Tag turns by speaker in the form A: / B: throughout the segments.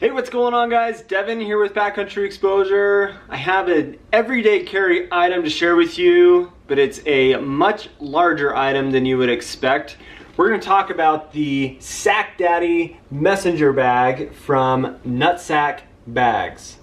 A: Hey, what's going on, guys? Devin here with Backcountry Exposure. I have an everyday carry item to share with you, but it's a much larger item than you would expect. We're going to talk about the Sac Daddy messenger bag from NutSac Bags.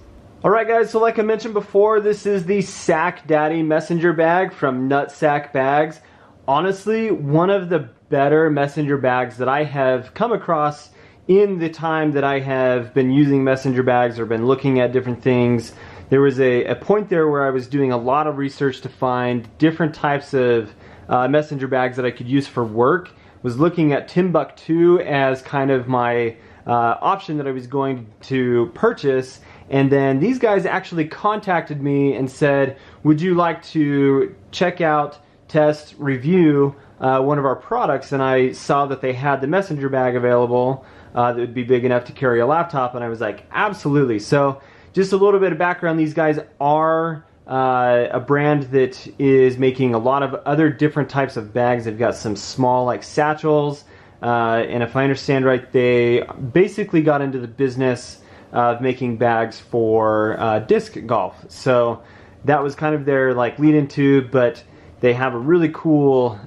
A: Alright guys, so like I mentioned before, this is the Sac Daddy messenger bag from NutSac Bags. Honestly, one of the better messenger bags that I have come across in the time that I have been using messenger bags or been looking at different things. There was a point there where I was doing a lot of research to find different types of messenger bags that I could use for work. Was looking at Timbuktu as kind of my option that I was going to purchase, and then these guys actually contacted me and said, would you like to check out, test, review one of our products? And I saw that they had the messenger bag available that would be big enough to carry a laptop, and I was like, absolutely. So just a little bit of background, these guys are a brand that is making a lot of other different types of bags. They've got some small like satchels, and if I understand right, they basically got into the business of making bags for disc golf. So that was kind of their like lead into, but they have a really cool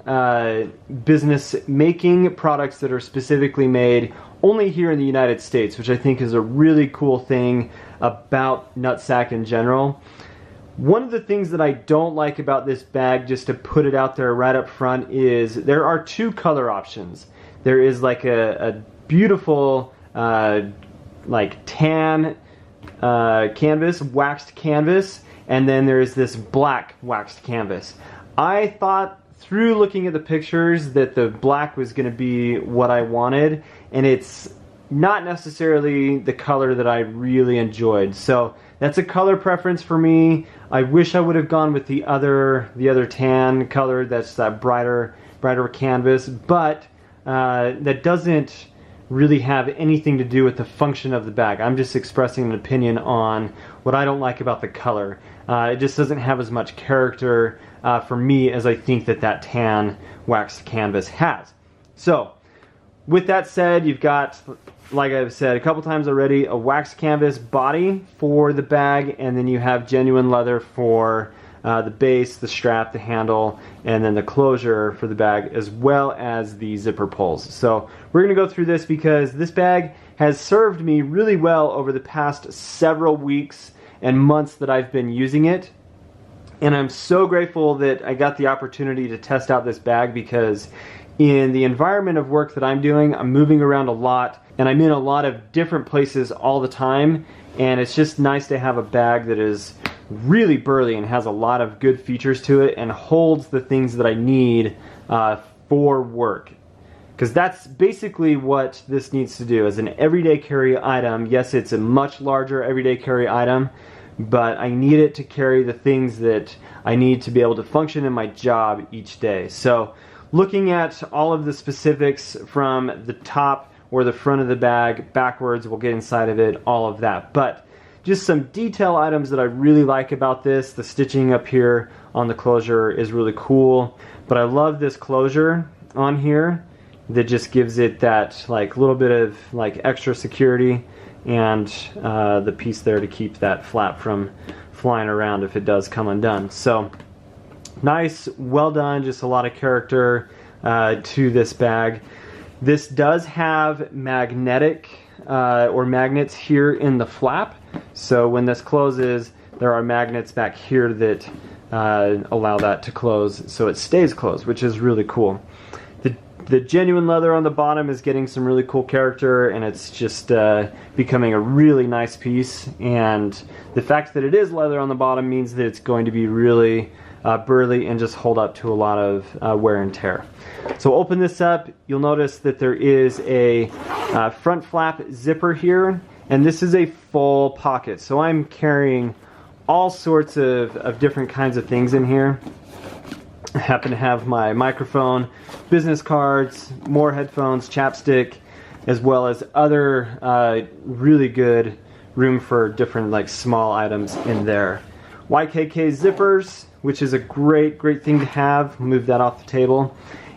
A: business making products that are specifically made only here in the United States, which I think is a really cool thing about NutSac in general. One of the things that I don't like about this bag, just to put it out there right up front, is there are two color options. There is like a beautiful like tan canvas, waxed canvas, and then there is this black waxed canvas. I thought through looking at the pictures that the black was going to be what I wanted, and it's not necessarily the color that I really enjoyed. So that's a color preference for me. I wish I would have gone with the other tan color. That's that brighter canvas, but that doesn't really have anything to do with the function of the bag. I'm just expressing an opinion on what I don't like about the color. It just doesn't have as much character for me as I think that tan waxed canvas has. So with that said, you've got, like I've said a couple times already, a waxed canvas body for the bag, and then you have genuine leather for the base, the strap, the handle, and then the closure for the bag, as well as the zipper pulls. So we're going to go through this because this bag has served me really well over the past several weeks and months that I've been using it. And I'm so grateful that I got the opportunity to test out this bag, because in the environment of work that I'm doing, I'm moving around a lot, and I'm in a lot of different places all the time, and it's just nice to have a bag that is really burly and has a lot of good features to it and holds the things that I need for work. Because that's basically what this needs to do as an everyday carry item. Yes, it's a much larger everyday carry item, but I need it to carry the things that I need to be able to function in my job each day. So looking at all of the specifics from the top or the front of the bag backwards, we'll get inside of it, all of that. But just some detail items that I really like about this. The stitching up here on the closure is really cool, but I love this closure on here that just gives it that like little bit of like extra security, and the piece there to keep that flap from flying around if it does come undone. So nice, well done, just a lot of character to this bag. This does have magnetic or magnets here in the flap, so when this closes there are magnets back here that allow that to close so it stays closed, which is really cool. The genuine leather on the bottom is getting some really cool character, and it's just becoming a really nice piece, and the fact that it is leather on the bottom means that it's going to be really burly and just hold up to a lot of wear and tear. So open this up, you'll notice that there is a front flap zipper here, and this is a full pocket, so I'm carrying all sorts of different kinds of things in here. I happen to have my microphone, business cards, more headphones, chapstick, as well as other really good room for different like small items in there. YKK zippers, which is a great thing to have. Move that off the table.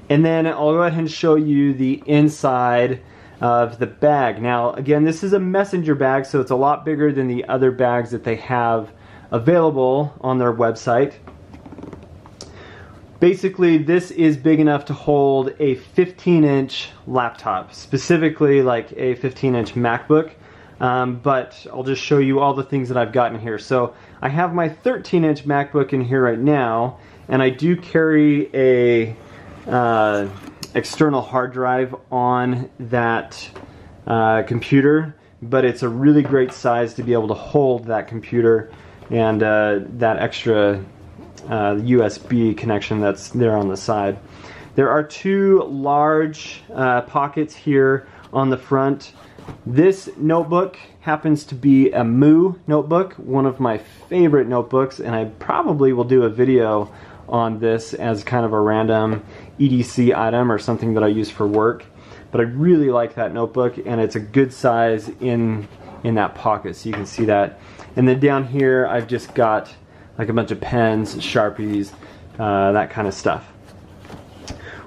A: And then I'll go ahead and show you the inside of the bag. Now again, this is a messenger bag, so it's a lot bigger than the other bags that they have available on their website. Basically, this is big enough to hold a 15-inch laptop, specifically like a 15-inch MacBook. But I'll just show you all the things that I've got in here. So I have my 13-inch MacBook in here right now, and I do carry a external hard drive on that computer, but it's a really great size to be able to hold that computer and that extra USB connection that's there on the side. There are two large pockets here on the front. This notebook happens to be a Moo notebook, one of my favorite notebooks, and I probably will do a video on this as kind of a random EDC item or something that I use for work. But I really like that notebook, and it's a good size in that pocket, so you can see that. And then down here I've just got like a bunch of pens, Sharpies, that kind of stuff.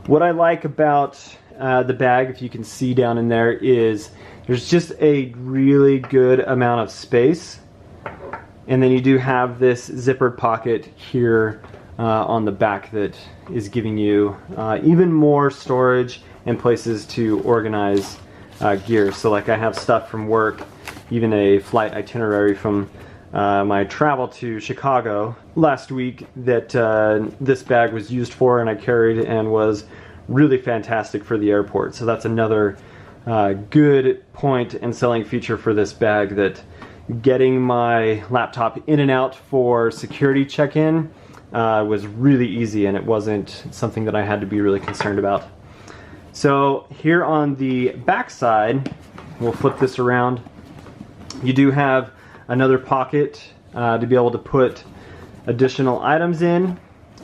A: What I like about the bag, if you can see down in there, is there's just a really good amount of space. And then you do have this zippered pocket here on the back that is giving you even more storage and places to organize gear. So like I have stuff from work, even a flight itinerary from my travel to Chicago last week that this bag was used for, and I carried, and was really fantastic for the airport. So that's another good point and selling feature for this bag, that getting my laptop in and out for security check-in was really easy, and it wasn't something that I had to be really concerned about. So here on the back side, we'll flip this around, you do have another pocket to be able to put additional items in,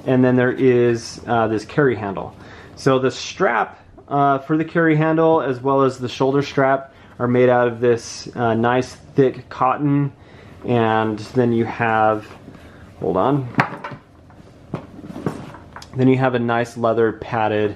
A: and then there is this carry handle. So the strap for the carry handle, as well as the shoulder strap, are made out of this nice thick cotton, and then you have, hold on, then you have a nice leather padded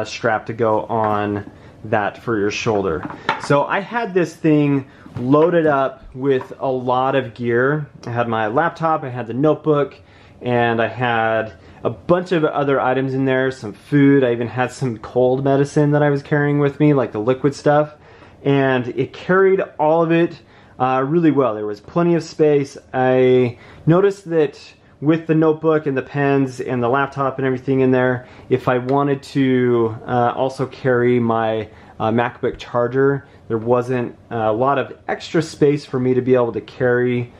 A: strap to go on that for your shoulder. So I had this thing loaded up with a lot of gear. I had my laptop, I had the notebook, and I had a bunch of other items in there, some food. I even had some cold medicine that I was carrying with me, like the liquid stuff, and it carried all of it really well. There was plenty of space. I noticed that with the notebook and the pens and the laptop and everything in there, if I wanted to also carry my MacBook charger, there wasn't a lot of extra space for me to be able to carry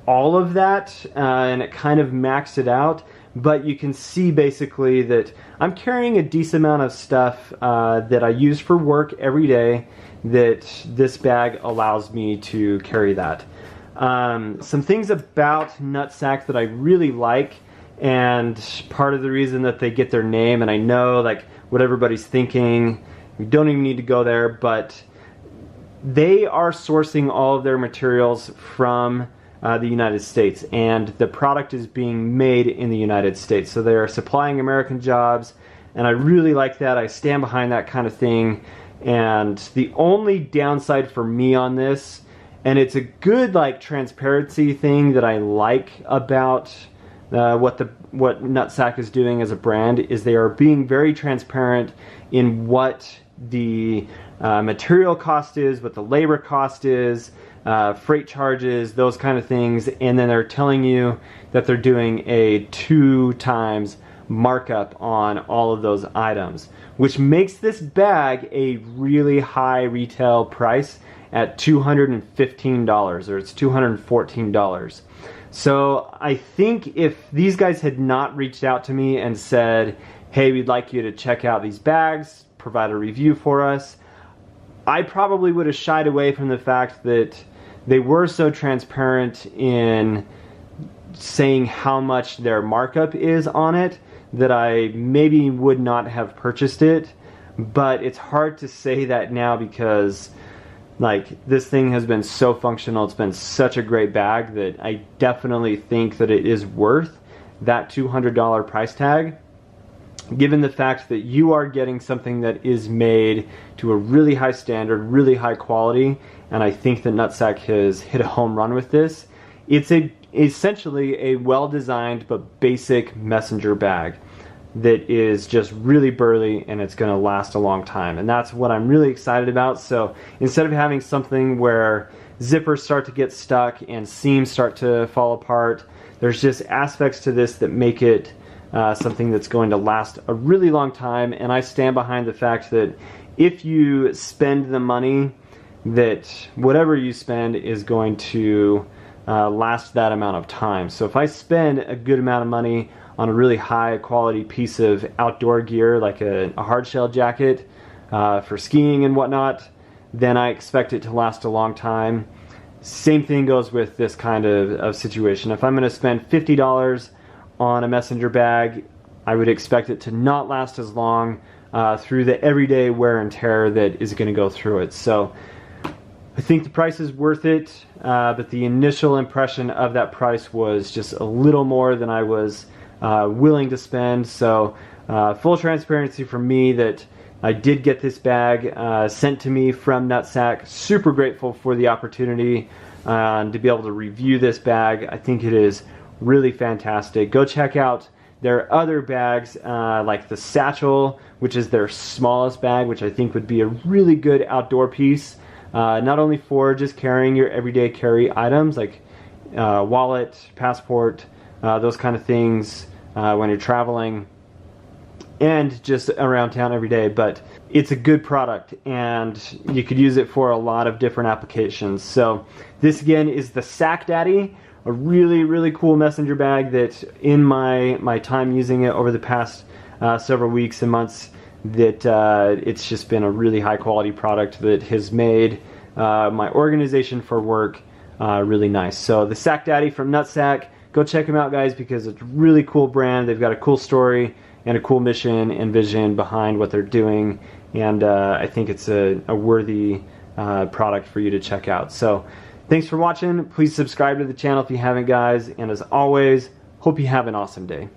A: all of that, and it kind of maxed it out. But you can see basically that I'm carrying a decent amount of stuff that I use for work every day, that this bag allows me to carry that. Some things about NutSac that I really like, and part of the reason that they get their name, and I know like what everybody's thinking, we don't even need to go there, but they are sourcing all of their materials from the United States, and the product is being made in the United States. So they are supplying American jobs, and I really like that. I stand behind that kind of thing. And the only downside for me on this, and it's a good like transparency thing that I like about what NutSac is doing as a brand, is they are being very transparent in what the material cost is, what the labor cost is, freight charges, those kind of things, and then they're telling you that they're doing a 2 times markup on all of those items, which makes this bag a really high retail price at $215, or it's $214. So I think if these guys had not reached out to me and said, hey, we'd like you to check out these bags, provide a review for us, I probably would have shied away from the fact that they were so transparent in saying how much their markup is on it, that I maybe would not have purchased it. But it's hard to say that now, because like this thing has been so functional, it's been such a great bag, that I definitely think that it is worth that $200 price tag. given the fact that you are getting something that is made to a really high standard, really high quality, and I think that NutSac has hit a home run with this. It's essentially a well-designed but basic messenger bag that is just really burly, and it's going to last a long time, and that's what I'm really excited about. So instead of having something where zippers start to get stuck and seams start to fall apart, there's just aspects to this that make it something that's going to last a really long time. And I stand behind the fact that if you spend the money, that whatever you spend is going to last that amount of time. So if I spend a good amount of money on a really high quality piece of outdoor gear, like a hard shell jacket for skiing and whatnot, then I expect it to last a long time. Same thing goes with this kind of situation. If I'm going to spend $50 on a messenger bag, I would expect it to not last as long through the everyday wear and tear that is going to go through it. So I think the price is worth it, but the initial impression of that price was just a little more than I was willing to spend. So full transparency from me that I did get this bag sent to me from NutSac. Super grateful for the opportunity to be able to review this bag. I think it is really fantastic. Go check out their other bags, like the Satchel, which is their smallest bag, which I think would be a really good outdoor piece, not only for just carrying your everyday carry items like wallet, passport, those kind of things when you're traveling and just around town every day, but it's a good product and you could use it for a lot of different applications. So this again is the Sac Daddy, a really cool messenger bag that in my time using it over the past several weeks and months, that it's just been a really high quality product that has made my organization for work really nice. So the Sac Daddy from NutSac, go check them out, guys, because it's a really cool brand. They've got a cool story and a cool mission and vision behind what they're doing, and I think it's a worthy product for you to check out. So thanks for watching. Please subscribe to the channel if you haven't, guys, and as always, hope you have an awesome day.